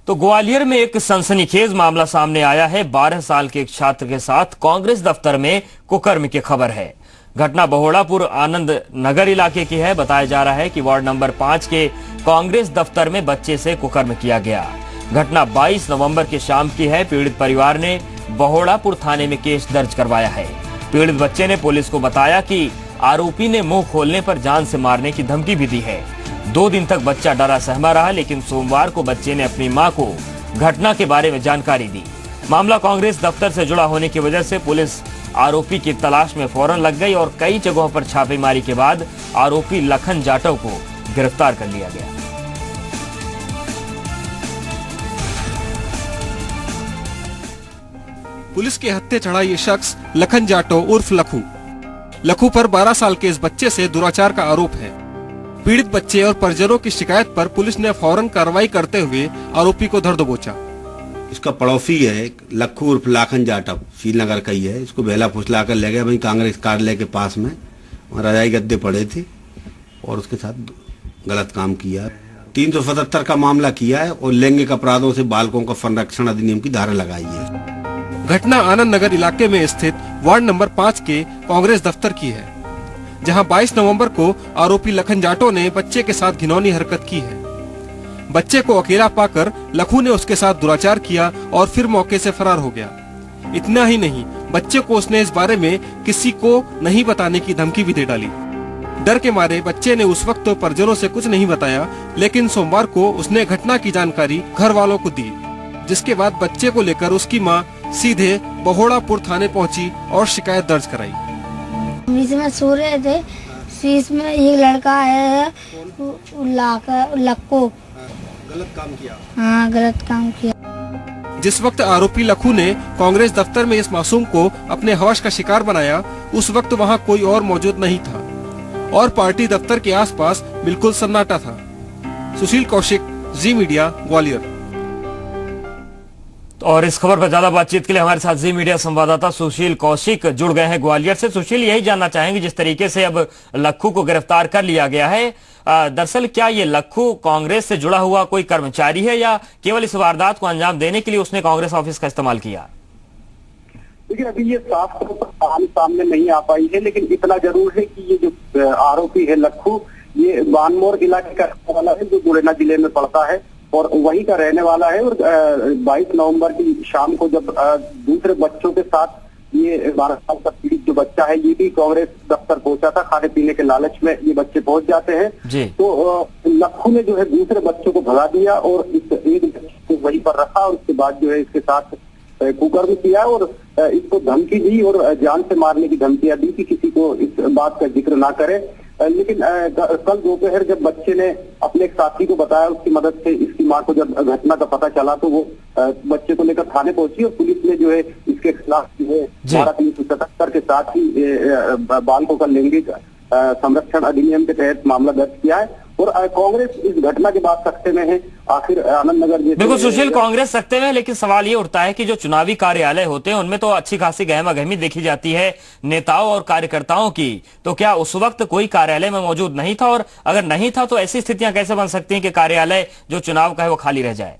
तो ग्वालियर में एक सनसनीखेज मामला सामने आया है। 12 साल के एक छात्र के साथ कांग्रेस दफ्तर में कुकर्म की खबर है। घटना बहोड़ापुर आनंद नगर इलाके की है। बताया जा रहा है कि वार्ड नंबर 5 के कांग्रेस दफ्तर में बच्चे से कुकर्म किया गया। घटना 22 नवंबर की शाम की है। पीड़ित परिवार ने बहोड़ापुर थाने में केस दर्ज करवाया है। पीड़ित बच्चे ने पुलिस को बताया कि आरोपी ने मुंह खोलने पर जान से मारने की धमकी भी दी है। 2 दिन तक बच्चा डरा सहमा रहा, लेकिन सोमवार को बच्चे ने अपनी मां को घटना के बारे में जानकारी दी। मामला कांग्रेस दफ्तर से जुड़ा होने की वजह से पुलिस आरोपी की तलाश में फौरन लग गई और कई जगहों पर छापेमारी के बाद आरोपी लखन जाटव को गिरफ्तार कर लिया गया। पुलिस के हत्थे चढ़ा ये शख्स लखन जाटव उर्फ लखू पर 12 साल के इस बच्चे से दुराचार का आरोप है। पीड़ित बच्चे और परिजनों की शिकायत पर पुलिस ने फौरन कार्रवाई करते हुए आरोपी को धर दबोचा। इसका पड़ोसी है लखू उर्फ लखन जाटव, श्रीनगर का ही है। इसको बेला फुसला कर ले गए वहीं कांग्रेस कार्यालय के पास में, वहाँ रजाई गद्दे पड़े थे और उसके साथ गलत काम किया। 377 का मामला किया है और लैंगिक अपराधों से बालकों का संरक्षण अधिनियम की धारा लगाई है। घटना आनंद नगर इलाके में स्थित वार्ड नंबर 5 के कांग्रेस दफ्तर की है, जहां 22 नवंबर को आरोपी लखन जाटव ने बच्चे के साथ घिनौनी हरकत की है। बच्चे को अकेला पाकर लखू ने उसके साथ दुराचार किया और फिर मौके से फरार हो गया। इतना ही नहीं, बच्चे को उसने इस बारे में किसी को नहीं बताने की धमकी भी दे डाली। डर के मारे बच्चे ने उस वक्त तो परिजनों से कुछ नहीं बताया, लेकिन सोमवार को उसने घटना की जानकारी घर वालों को दी, जिसके बाद बच्चे को लेकर उसकी मां सीधे बहोड़ापुर थाने पहुंची और शिकायत दर्ज कराई। में सो रहे थे, शीश में एक लड़का है लक्को। गलत काम किया। हाँ, गलत काम किया। जिस वक्त आरोपी लखू ने कांग्रेस दफ्तर में इस मासूम को अपने हवस का शिकार बनाया, उस वक्त वहां कोई और मौजूद नहीं था और पार्टी दफ्तर के आसपास बिल्कुल सन्नाटा था। सुशील कौशिक, जी मीडिया, ग्वालियर। और इस खबर पर ज्यादा बातचीत के लिए हमारे साथ जी मीडिया संवाददाता सुशील कौशिक जुड़ गए हैं ग्वालियर से। सुशील, यही जानना चाहेंगे, जिस तरीके से अब लखू को गिरफ्तार कर लिया गया है, दरअसल क्या ये लखू कांग्रेस से जुड़ा हुआ कोई कर्मचारी है या केवल इस वारदात को अंजाम देने के लिए उसने कांग्रेस ऑफिस का इस्तेमाल किया? देखिए, अभी ये साफ तौर पर सामने नहीं आ पाई है, लेकिन इतना जरूर है कि ये जो आरोपी है लखू, ये बानमोर इलाके का रहने वाला है, जो मुरैना जिले में पड़ता है और वहीं का रहने वाला है। और 22 नवंबर की शाम को जब दूसरे बच्चों के साथ ये 12 साल का पीड़ित जो बच्चा है, ये भी कांग्रेस दफ्तर पहुंचा था। खाने पीने के लालच में ये बच्चे पहुंच जाते हैं। तो लखू ने जो है दूसरे बच्चों को भगा दिया और इस एक बच्चे को वहीं पर रखा और उसके बाद जो है इसके साथ कुकर्म किया और इसको धमकी दी और जान से मारने की धमकियां दी कि किसी को इस बात का जिक्र ना करे। लेकिन कल दोपहर जब बच्चे ने अपने एक साथी को बताया, उसकी मदद से इसकी मां को जब घटना का पता चला, तो वो बच्चे को लेकर थाने पहुंची और पुलिस ने जो है इसके खिलाफ जो है 377 के साथ ही बालकों का लैंगिक संरक्षण अधिनियम के तहत मामला दर्ज किया है। और कांग्रेस इस घटना के बाद सख्ते में है। आखिर आनंद नगर बिल्कुल सुशील, कांग्रेस सख्ते में है, लेकिन सवाल ये उठता है कि जो चुनावी कार्यालय होते हैं उनमें तो अच्छी खासी गहमा गहमी देखी जाती है नेताओं और कार्यकर्ताओं की। तो क्या उस वक्त कोई कार्यालय में मौजूद नहीं था? और अगर नहीं था तो ऐसी स्थितियां कैसे बन सकती हैं कि कार्यालय जो चुनाव का है वो खाली रह जाए?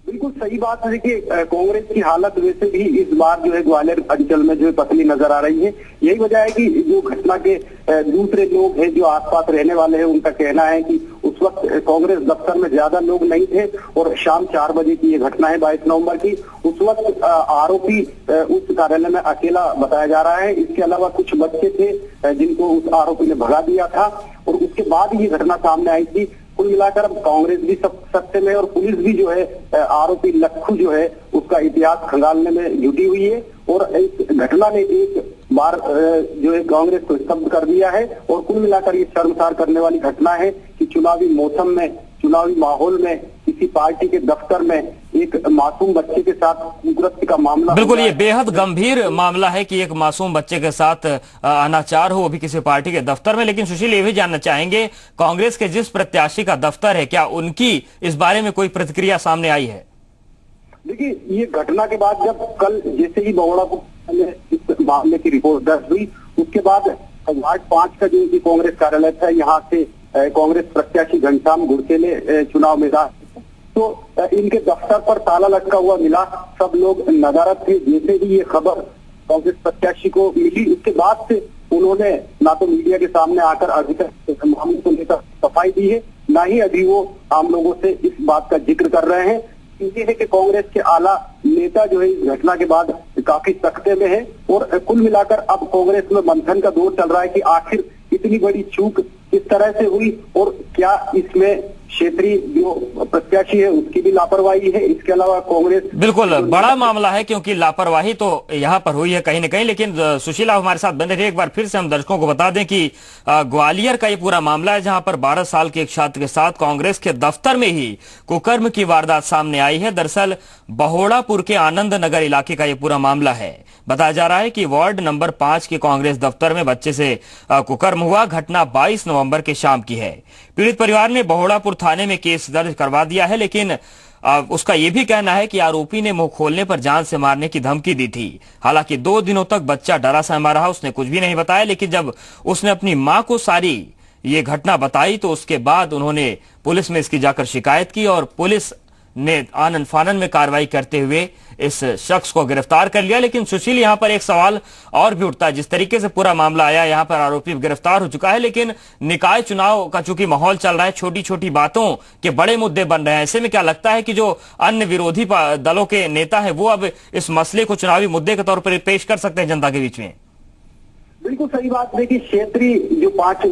बिल्कुल सही बात है। देखिए, कांग्रेस की हालत वैसे भी इस बार जो है ग्वालियर अंचल में जो है पतली नजर आ रही है। यही वजह है कि जो घटना के दूसरे लोग हैं जो आसपास रहने वाले हैं, उनका कहना है कि उस वक्त कांग्रेस दफ्तर में ज्यादा लोग नहीं थे और शाम 4 बजे की ये घटना है 22 नवंबर की। उस वक्त आरोपी उस कार्यालय में अकेला बताया जा रहा है। इसके अलावा कुछ बच्चे थे जिनको उस आरोपी ने भगा दिया था और उसके बाद ये घटना सामने आई थी। कुल मिलाकर अब कांग्रेस भी सख्ते में और पुलिस भी जो है आरोपी लखू जो है उसका इतिहास खंगालने में जुटी हुई है। और इस घटना ने एक बार जो है कांग्रेस को स्तब्ध कर दिया है। और कुल मिलाकर ये शर्मसार करने वाली घटना है कि चुनावी मौसम में, चुनावी माहौल में, किसी पार्टी के दफ्तर में एक मासूम बच्चे के साथ कुकृत्य का मामला। बिल्कुल, ये बेहद गंभीर मामला है कि एक मासूम बच्चे के साथ अनाचार हो, वो भी किसी पार्टी के दफ्तर में। लेकिन सुशील, ये भी जानना चाहेंगे, कांग्रेस के जिस प्रत्याशी का दफ्तर है, क्या उनकी इस बारे में कोई प्रतिक्रिया सामने आई है? देखिए, ये घटना के बाद जब कल जैसे ही बहोड़ापुर में इस मामले की रिपोर्ट दर्ज हुई, उसके बाद वार्ड 5 का जो कांग्रेस कार्यालय था, यहाँ से कांग्रेस प्रत्याशी घनश्याम घुड़केले चुनाव मैदान, तो इनके दफ्तर पर ताला लटका हुआ मिला। सब लोग नदारद थे। जैसे ही ये खबर कांग्रेस प्रत्याशी को मिली, उसके बाद से उन्होंने ना तो मीडिया के सामने आकर अभी तक मामले को लेकर सफाई दी है, ना ही अभी वो आम लोगों से इस बात का जिक्र कर रहे हैं। ये है कि कांग्रेस के आला नेता जो है इस घटना के बाद काफी सख्ते में है और कुल मिलाकर अब कांग्रेस में मंथन का दौर चल रहा है कि आखिर इतनी बड़ी चूक किस तरह से हुई और क्या इसमें क्षेत्रीय जो प्रत्याशी है उसकी भी लापरवाही है। इसके अलावा कांग्रेस बिल्कुल बड़ा मामला है, क्योंकि लापरवाही तो यहाँ पर हुई है कहीं न कहीं। लेकिन सुशील आप हमारे साथ बने रहिए। एक बार फिर से हम दर्शकों को बता दें कि ग्वालियर का ये पूरा मामला है, जहां पर 12 साल के एक छात्र के साथ कांग्रेस के दफ्तर में ही कुकर्म की वारदात सामने आई है। दरअसल बहोड़ापुर के आनंद नगर इलाके का ये पूरा मामला है। बताया जा रहा है कि वार्ड नंबर 5 के कांग्रेस दफ्तर में बच्चे से कुकर्म हुआ। घटना 22 नवंबर के शाम की है। पीड़ित परिवार ने बहोड़ापुर थाने में केस दर्ज करवा दिया है, लेकिन उसका यह भी कहना है कि आरोपी ने मुंह खोलने पर जान से मारने की धमकी दी थी। हालांकि 2 दिनों तक बच्चा डरा सहमा रहा, उसने कुछ भी नहीं बताया। लेकिन जब उसने अपनी मां को सारी ये घटना बताई तो उसके बाद उन्होंने पुलिस में इसकी जाकर शिकायत की और पुलिस ने आनन फानन में कार्रवाई करते हुए इस शख्स को गिरफ्तार कर लिया। लेकिन सुशील, यहां पर एक सवाल और भी उठता है। जिस तरीके से पूरा मामला आया, यहां पर आरोपी गिरफ्तार हो चुका है, लेकिन निकाय चुनाव का चूंकि माहौल चल रहा है, छोटी छोटी बातों के बड़े मुद्दे बन रहे हैं। ऐसे में क्या लगता है कि जो अन्य विरोधी दलों के नेता है वो अब इस मसले को चुनावी मुद्दे के तौर पर पेश कर सकते हैं जनता के बीच में? बिल्कुल सही बात। देखिए, क्षेत्रीय जो 5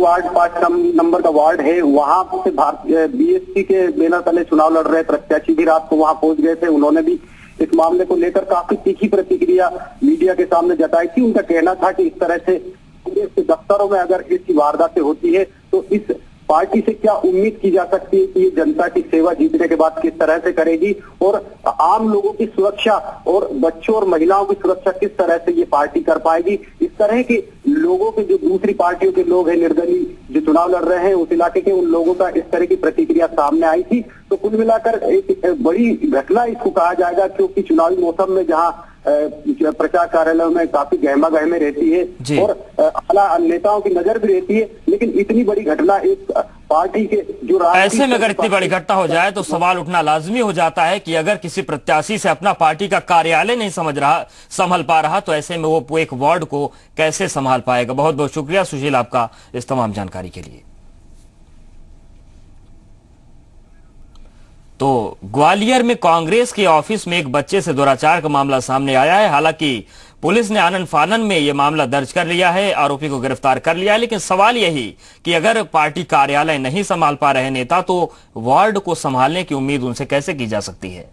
नंबर का वार्ड है, वहां से बीएसपी के बैनर तले चुनाव लड़ रहे प्रत्याशी भी रात को वहां पहुंच गए थे। उन्होंने भी इस मामले को लेकर काफी तीखी प्रतिक्रिया मीडिया के सामने जताई थी। उनका कहना था कि इस तरह से कांग्रेस के दफ्तरों में अगर ऐसी वारदातें होती है तो इस पार्टी से क्या उम्मीद की जा सकती है कि ये जनता की सेवा जीतने के बाद किस तरह से करेगी और आम लोगों की सुरक्षा और बच्चों और महिलाओं की सुरक्षा किस तरह से ये पार्टी कर पाएगी। इस तरह के लोगों के जो दूसरी पार्टियों के लोग हैं, निर्दलीय जो चुनाव लड़ रहे हैं उस इलाके के, उन लोगों का इस तरह की प्रतिक्रिया सामने आई थी। तो कुल मिलाकर एक बड़ी घटना इसको कहा जाएगा, क्योंकि चुनावी मौसम में जहां प्रचार कार्यालयों में काफी गहमा गहमे रहती है और आला नेताओं की नजर भी रहती है, लेकिन इतनी बड़ी घटना एक पार्टी के जो ऐसे में अगर इतनी बड़ी घटना हो जाए तो सवाल उठना लाजमी हो जाता है कि अगर किसी प्रत्याशी से अपना पार्टी का कार्यालय नहीं संभल पा रहा तो ऐसे में वो एक वार्ड को कैसे संभाल पाएगा। बहुत बहुत शुक्रिया सुशील आपका इस तमाम जानकारी के लिए। तो ग्वालियर में कांग्रेस के ऑफिस में एक बच्चे से दुराचार का मामला सामने आया है। हालांकि पुलिस ने आनन फानन में यह मामला दर्ज कर लिया है, आरोपी को गिरफ्तार कर लिया है। लेकिन सवाल यही कि अगर पार्टी कार्यालय नहीं संभाल पा रहे नेता तो वार्ड को संभालने की उम्मीद उनसे कैसे की जा सकती है।